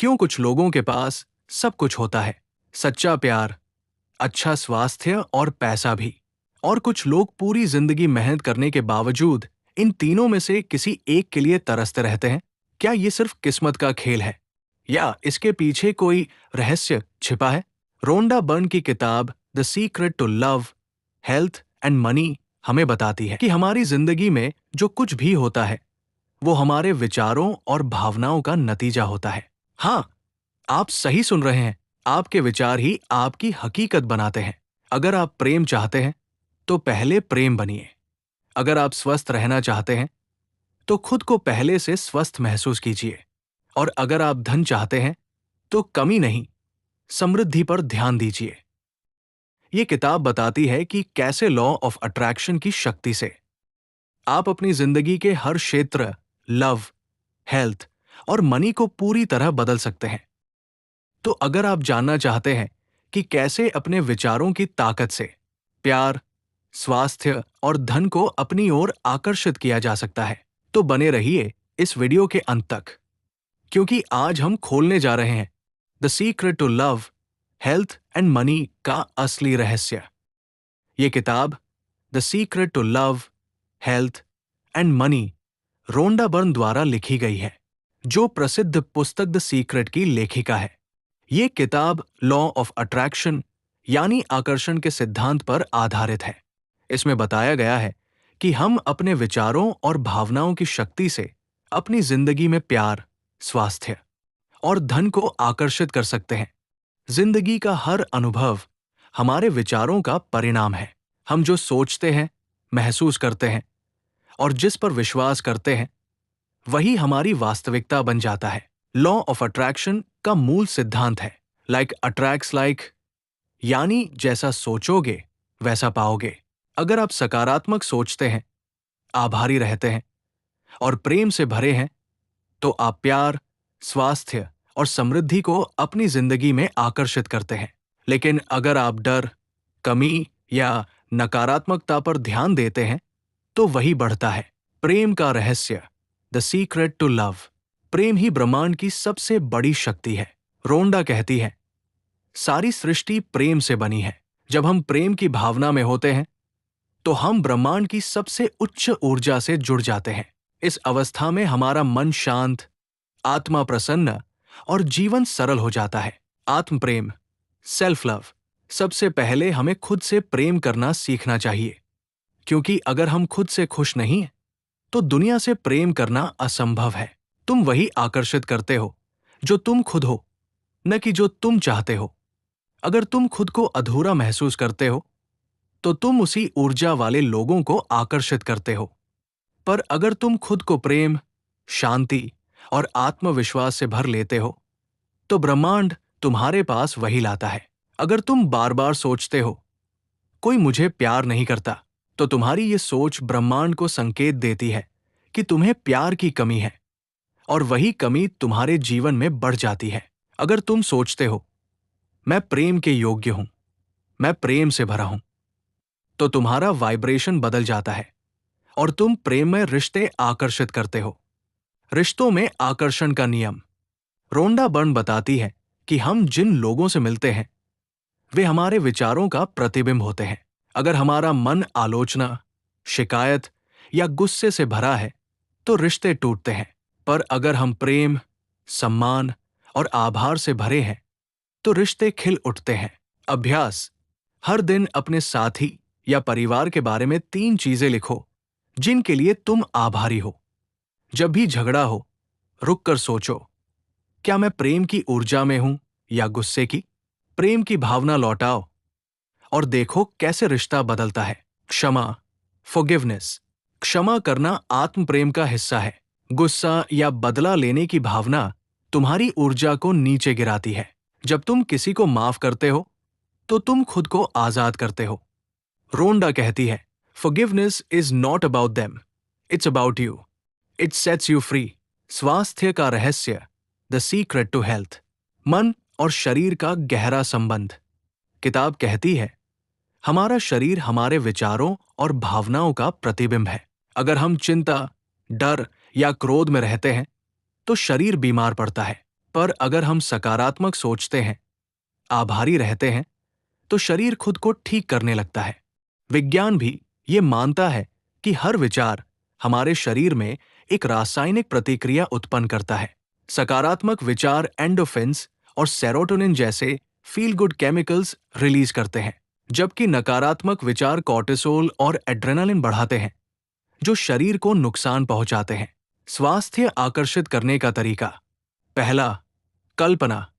क्यों कुछ लोगों के पास सब कुछ होता है, सच्चा प्यार, अच्छा स्वास्थ्य और पैसा भी, और कुछ लोग पूरी जिंदगी मेहनत करने के बावजूद इन तीनों में से किसी एक के लिए तरसते रहते हैं? क्या ये सिर्फ किस्मत का खेल है या इसके पीछे कोई रहस्य छिपा है? रोंडा बर्न की किताब the secret to love, health and money हमें बताती है कि हमारी जिंदगी में जो कुछ भी होता है वो हमारे विचारों और भावनाओं का नतीजा होता है। हाँ, आप सही सुन रहे हैं। आपके विचार ही आपकी हकीकत बनाते हैं। अगर आप प्रेम चाहते हैं तो पहले प्रेम बनिए। अगर आप स्वस्थ रहना चाहते हैं तो खुद को पहले से स्वस्थ महसूस कीजिए। और अगर आप धन चाहते हैं तो कमी नहीं, समृद्धि पर ध्यान दीजिए। ये किताब बताती है कि कैसे लॉ ऑफ अट्रैक्शन की शक्ति से आप अपनी जिंदगी के हर क्षेत्र, लव, हेल्थ और मनी को पूरी तरह बदल सकते हैं। तो अगर आप जानना चाहते हैं कि कैसे अपने विचारों की ताकत से प्यार, स्वास्थ्य और धन को अपनी ओर आकर्षित किया जा सकता है, तो बने रहिए इस वीडियो के अंत तक, क्योंकि आज हम खोलने जा रहे हैं the secret to love, health and money का असली रहस्य। ये किताब the secret to love, health and money Rhonda Byrne द्वारा लिखी गई है, जो प्रसिद्ध पुस्तक द सीक्रेट की लेखिका है। ये किताब लॉ ऑफ अट्रैक्शन यानी आकर्षण के सिद्धांत पर आधारित है। इसमें बताया गया है कि हम अपने विचारों और भावनाओं की शक्ति से अपनी जिंदगी में प्यार, स्वास्थ्य और धन को आकर्षित कर सकते हैं। जिंदगी का हर अनुभव हमारे विचारों का परिणाम है। हम जो सोचते हैं, महसूस करते हैं और जिस पर विश्वास करते हैं, वही हमारी वास्तविकता बन जाता है। लॉ ऑफ अट्रैक्शन का मूल सिद्धांत है लाइक अट्रैक्ट्स लाइक, यानी जैसा सोचोगे वैसा पाओगे। अगर आप सकारात्मक सोचते हैं, आभारी रहते हैं और प्रेम से भरे हैं, तो आप प्यार, स्वास्थ्य और समृद्धि को अपनी जिंदगी में आकर्षित करते हैं। लेकिन अगर आप डर, कमी या नकारात्मकता पर ध्यान देते हैं, तो वही बढ़ता है। प्रेम का रहस्य, द सीक्रेट टू लव। प्रेम ही ब्रह्मांड की सबसे बड़ी शक्ति है। रोंडा कहती है, सारी सृष्टि प्रेम से बनी है। जब हम प्रेम की भावना में होते हैं तो हम ब्रह्मांड की सबसे उच्च ऊर्जा से जुड़ जाते हैं। इस अवस्था में हमारा मन शांत, आत्मा प्रसन्न और जीवन सरल हो जाता है। आत्म प्रेम, सेल्फ लव। सबसे पहले हमें खुद से प्रेम करना सीखना चाहिए, क्योंकि अगर हम खुद से खुश नहीं हैं, तो दुनिया से प्रेम करना असंभव है। तुम वही आकर्षित करते हो जो तुम खुद हो, न कि जो तुम चाहते हो। अगर तुम खुद को अधूरा महसूस करते हो तो तुम उसी ऊर्जा वाले लोगों को आकर्षित करते हो। पर अगर तुम खुद को प्रेम, शांति और आत्मविश्वास से भर लेते हो, तो ब्रह्मांड तुम्हारे पास वही लाता है। अगर तुम बार बार सोचते हो, कोई मुझे प्यार नहीं करता, तो तुम्हारी ये सोच ब्रह्मांड को संकेत देती है कि तुम्हें प्यार की कमी है, और वही कमी तुम्हारे जीवन में बढ़ जाती है। अगर तुम सोचते हो, मैं प्रेम के योग्य हूं, मैं प्रेम से भरा हूं, तो तुम्हारा वाइब्रेशन बदल जाता है और तुम प्रेम में रिश्ते आकर्षित करते हो। रिश्तों में आकर्षण का नियम। रोंडा बर्न बताती है कि हम जिन लोगों से मिलते हैं वे हमारे विचारों का प्रतिबिंब होते हैं। अगर हमारा मन आलोचना, शिकायत या गुस्से से भरा है तो रिश्ते टूटते हैं। पर अगर हम प्रेम, सम्मान और आभार से भरे हैं तो रिश्ते खिल उठते हैं। अभ्यास। हर दिन अपने साथी या परिवार के बारे में 3 चीजें लिखो जिनके लिए तुम आभारी हो। जब भी झगड़ा हो, रुक कर सोचो, क्या मैं प्रेम की ऊर्जा में हूं या गुस्से की? प्रेम की भावना लौटाओ और देखो कैसे रिश्ता बदलता है। क्षमा, फॉरगिवनेस। क्षमा करना आत्म प्रेम का हिस्सा है। गुस्सा या बदला लेने की भावना तुम्हारी ऊर्जा को नीचे गिराती है। जब तुम किसी को माफ करते हो तो तुम खुद को आजाद करते हो। रोंडा कहती है, forgiveness is not about them, it's about you. It sets you free. स्वास्थ्य का रहस्य, द सीक्रेट टू हेल्थ। मन और शरीर का गहरा संबंध। किताब कहती है, हमारा शरीर हमारे विचारों और भावनाओं का प्रतिबिंब है। अगर हम चिंता, डर या क्रोध में रहते हैं तो शरीर बीमार पड़ता है। पर अगर हम सकारात्मक सोचते हैं, आभारी रहते हैं, तो शरीर खुद को ठीक करने लगता है। विज्ञान भी ये मानता है कि हर विचार हमारे शरीर में एक रासायनिक प्रतिक्रिया उत्पन्न करता है। सकारात्मक विचार एंडोफिन्स और सेरोटोनिन जैसे फील गुड केमिकल्स रिलीज करते हैं, जबकि नकारात्मक विचार कॉर्टिसोल और एड्रेनालिन बढ़ाते हैं, जो शरीर को नुकसान पहुंचाते हैं। स्वास्थ्य आकर्षित करने का तरीका। पहला, कल्पना,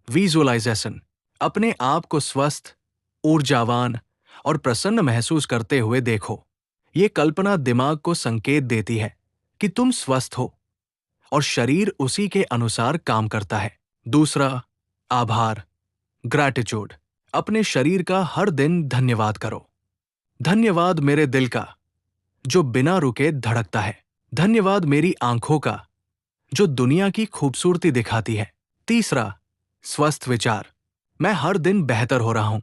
विजुअलाइजेशन। अपने आप को स्वस्थ, ऊर्जावान और प्रसन्न महसूस करते हुए देखो। ये कल्पना दिमाग को संकेत देती है कि तुम स्वस्थ हो और शरीर उसी के अनुसार काम करता है। दूसरा, आभार, ग्रैटिट्यूड। अपने शरीर का हर दिन धन्यवाद करो। धन्यवाद मेरे दिल का, जो बिना रुके धड़कता है। धन्यवाद मेरी आंखों का, जो दुनिया की खूबसूरती दिखाती है। तीसरा, स्वस्थ विचार। मैं हर दिन बेहतर हो रहा हूं।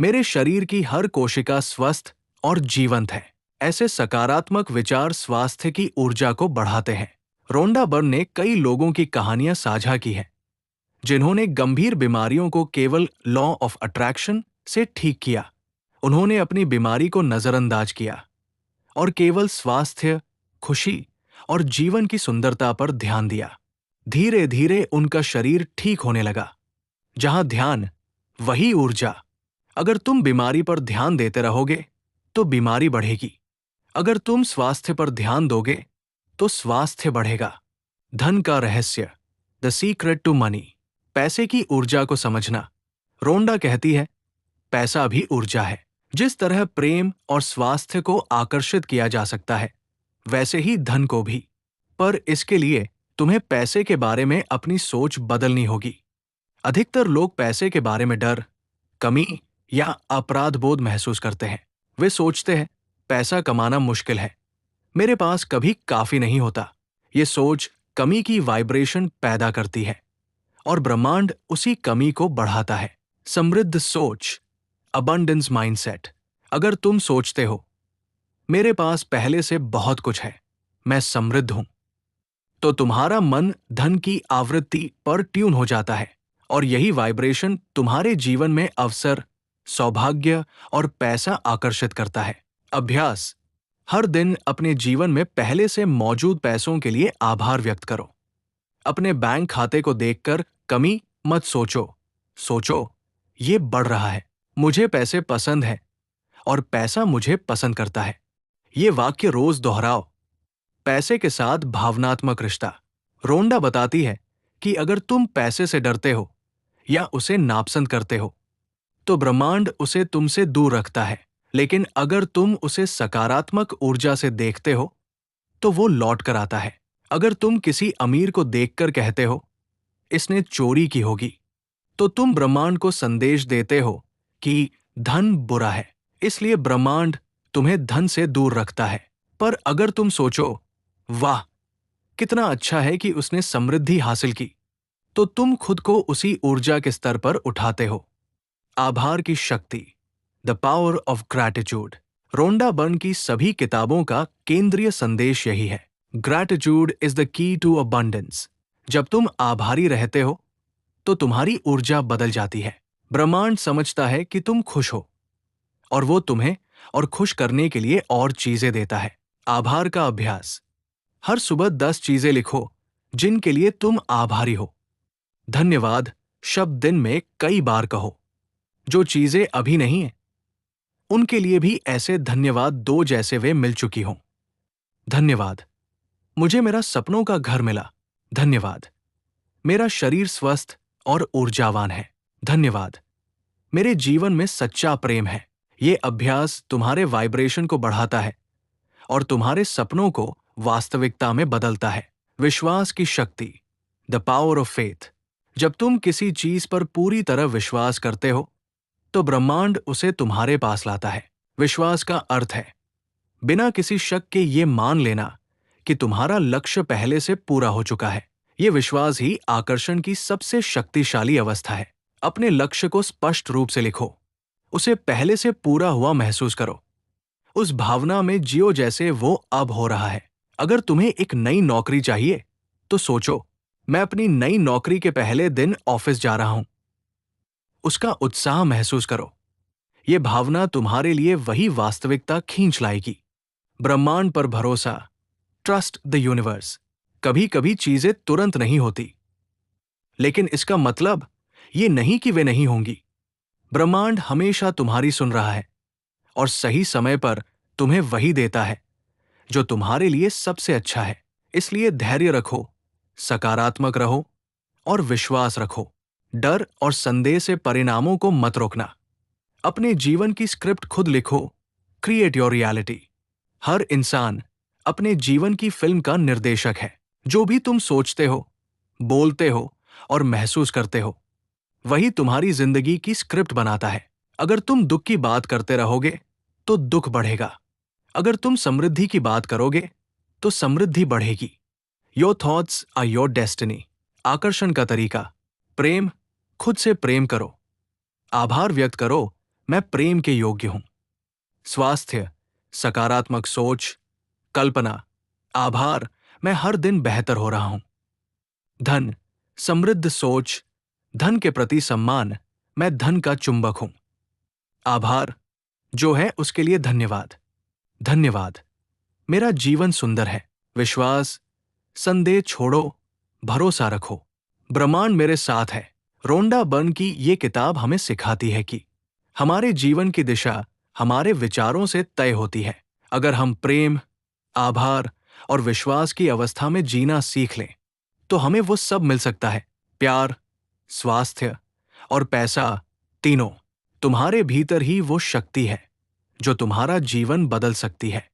मेरे शरीर की हर कोशिका स्वस्थ और जीवंत है। ऐसे सकारात्मक विचार स्वास्थ्य की ऊर्जा को बढ़ाते हैं। रोंडा बर्न ने कई लोगों की कहानियां साझा की हैं, जिन्होंने गंभीर बीमारियों को केवल लॉ ऑफ अट्रैक्शन से ठीक किया। उन्होंने अपनी बीमारी को नजरअंदाज किया और केवल स्वास्थ्य, खुशी और जीवन की सुंदरता पर ध्यान दिया। धीरे धीरे उनका शरीर ठीक होने लगा। जहां ध्यान, वही ऊर्जा। अगर तुम बीमारी पर ध्यान देते रहोगे तो बीमारी बढ़ेगी। अगर तुम स्वास्थ्य पर ध्यान दोगे तो स्वास्थ्य बढ़ेगा। धन का रहस्य, द सीक्रेट टू मनी। पैसे की ऊर्जा को समझना। रोंडा कहती है, पैसा भी ऊर्जा है। जिस तरह प्रेम और स्वास्थ्य को आकर्षित किया जा सकता है, वैसे ही धन को भी। पर इसके लिए तुम्हें पैसे के बारे में अपनी सोच बदलनी होगी। अधिकतर लोग पैसे के बारे में डर, कमी या अपराध बोध महसूस करते हैं। वे सोचते हैं, पैसा कमाना मुश्किल है, मेरे पास कभी काफी नहीं होता। ये सोच कमी की वाइब्रेशन पैदा करती है और ब्रह्मांड उसी कमी को बढ़ाता है। समृद्ध सोच, अबंडेंस माइंडसेट। अगर तुम सोचते हो, मेरे पास पहले से बहुत कुछ है, मैं समृद्ध हूं, तो तुम्हारा मन धन की आवृत्ति पर ट्यून हो जाता है और यही वाइब्रेशन तुम्हारे जीवन में अवसर, सौभाग्य और पैसा आकर्षित करता है। अभ्यास। हर दिन अपने जीवन में पहले से मौजूद पैसों के लिए आभार व्यक्त करो। अपने बैंक खाते को देखकर कमी मत सोचो। सोचो, ये बढ़ रहा है, मुझे पैसे पसंद है और पैसा मुझे पसंद करता है। ये वाक्य रोज दोहराओ। पैसे के साथ भावनात्मक रिश्ता। रोंडा बताती है कि अगर तुम पैसे से डरते हो या उसे नापसंद करते हो, तो ब्रह्मांड उसे तुमसे दूर रखता है। लेकिन अगर तुम उसे सकारात्मक ऊर्जा से देखते हो, तो वो लौट कर आता है। अगर तुम किसी अमीर को देखकर कहते हो, इसने चोरी की होगी, तो तुम ब्रह्मांड को संदेश देते हो कि धन बुरा है, इसलिए ब्रह्मांड तुम्हें धन से दूर रखता है। पर अगर तुम सोचो, वाह, कितना अच्छा है कि उसने समृद्धि हासिल की, तो तुम खुद को उसी ऊर्जा के स्तर पर उठाते हो। आभार की शक्ति, the power of gratitude. Rhonda Byrne की सभी किताबों का केंद्रीय संदेश यही है, gratitude is the key to abundance. जब तुम आभारी रहते हो, तो तुम्हारी ऊर्जा बदल जाती है। ब्रह्मांड समझता है कि तुम खुश हो और वो तुम्हें और खुश करने के लिए और चीजें देता है। आभार का अभ्यास। हर सुबह 10 चीजें लिखो जिनके लिए तुम आभारी हो। धन्यवाद शब्द दिन में कई बार कहो। जो चीजें अभी नहीं हैं, उनके लिए भी ऐसे धन्यवाद दो जैसे वे मिल चुकी हों। धन्यवाद, मुझे मेरा सपनों का घर मिला। धन्यवाद, मेरा शरीर स्वस्थ और ऊर्जावान है। धन्यवाद, मेरे जीवन में सच्चा प्रेम है। ये अभ्यास तुम्हारे वाइब्रेशन को बढ़ाता है और तुम्हारे सपनों को वास्तविकता में बदलता है। विश्वास की शक्ति, द पावर ऑफ फेथ। जब तुम किसी चीज पर पूरी तरह विश्वास करते हो, तो ब्रह्मांड उसे तुम्हारे पास लाता है। विश्वास का अर्थ है बिना किसी शक के ये मान लेना कि तुम्हारा लक्ष्य पहले से पूरा हो चुका है। ये विश्वास ही आकर्षण की सबसे शक्तिशाली अवस्था है। अपने लक्ष्य को स्पष्ट रूप से लिखो, उसे पहले से पूरा हुआ महसूस करो। उस भावना में जियो जैसे वो अब हो रहा है। अगर तुम्हें एक नई नौकरी चाहिए, तो सोचो, मैं अपनी नई नौकरी के पहले दिन ऑफिस जा रहा हूं। उसका उत्साह महसूस करो। ये भावना तुम्हारे लिए वही वास्तविकता खींच लाएगी। ब्रह्मांड पर भरोसा, ट्रस्ट द यूनिवर्स। कभी कभी चीजें तुरंत नहीं होती, लेकिन इसका मतलब ये नहीं कि वे नहीं होंगी। ब्रह्मांड हमेशा तुम्हारी सुन रहा है और सही समय पर तुम्हें वही देता है जो तुम्हारे लिए सबसे अच्छा है। इसलिए धैर्य रखो, सकारात्मक रहो और विश्वास रखो। डर और संदेह से परिणामों को मत रोकना। अपने जीवन की स्क्रिप्ट खुद लिखो। Create your reality. हर इंसान अपने जीवन की फिल्म का निर्देशक है। जो भी तुम सोचते हो, बोलते हो और महसूस करते हो, वही तुम्हारी जिंदगी की स्क्रिप्ट बनाता है। अगर तुम दुख की बात करते रहोगे तो दुख बढ़ेगा। अगर तुम समृद्धि की बात करोगे तो समृद्धि बढ़ेगी। Your thoughts are your destiny. आकर्षण का तरीका। प्रेम, खुद से प्रेम करो। आभार व्यक्त करो, मैं प्रेम के योग्य हूं। स्वास्थ्य, सकारात्मक सोच, कल्पना, आभार, मैं हर दिन बेहतर हो रहा हूं। धन, समृद्ध सोच, धन के प्रति सम्मान, मैं धन का चुंबक हूं। आभार, जो है उसके लिए धन्यवाद। धन्यवाद, मेरा जीवन सुंदर है। विश्वास, संदेह छोड़ो, भरोसा रखो। ब्रह्मांड मेरे साथ है। रोंडा बर्न की ये किताब हमें सिखाती है कि हमारे जीवन की दिशा हमारे विचारों से तय होती है। अगर हम प्रेम, आभार और विश्वास की अवस्था में जीना सीख लें, तो हमें वो सब मिल सकता है। प्यार, स्वास्थ्य और पैसा, तीनों। तुम्हारे भीतर ही वो शक्ति है जो तुम्हारा जीवन बदल सकती है।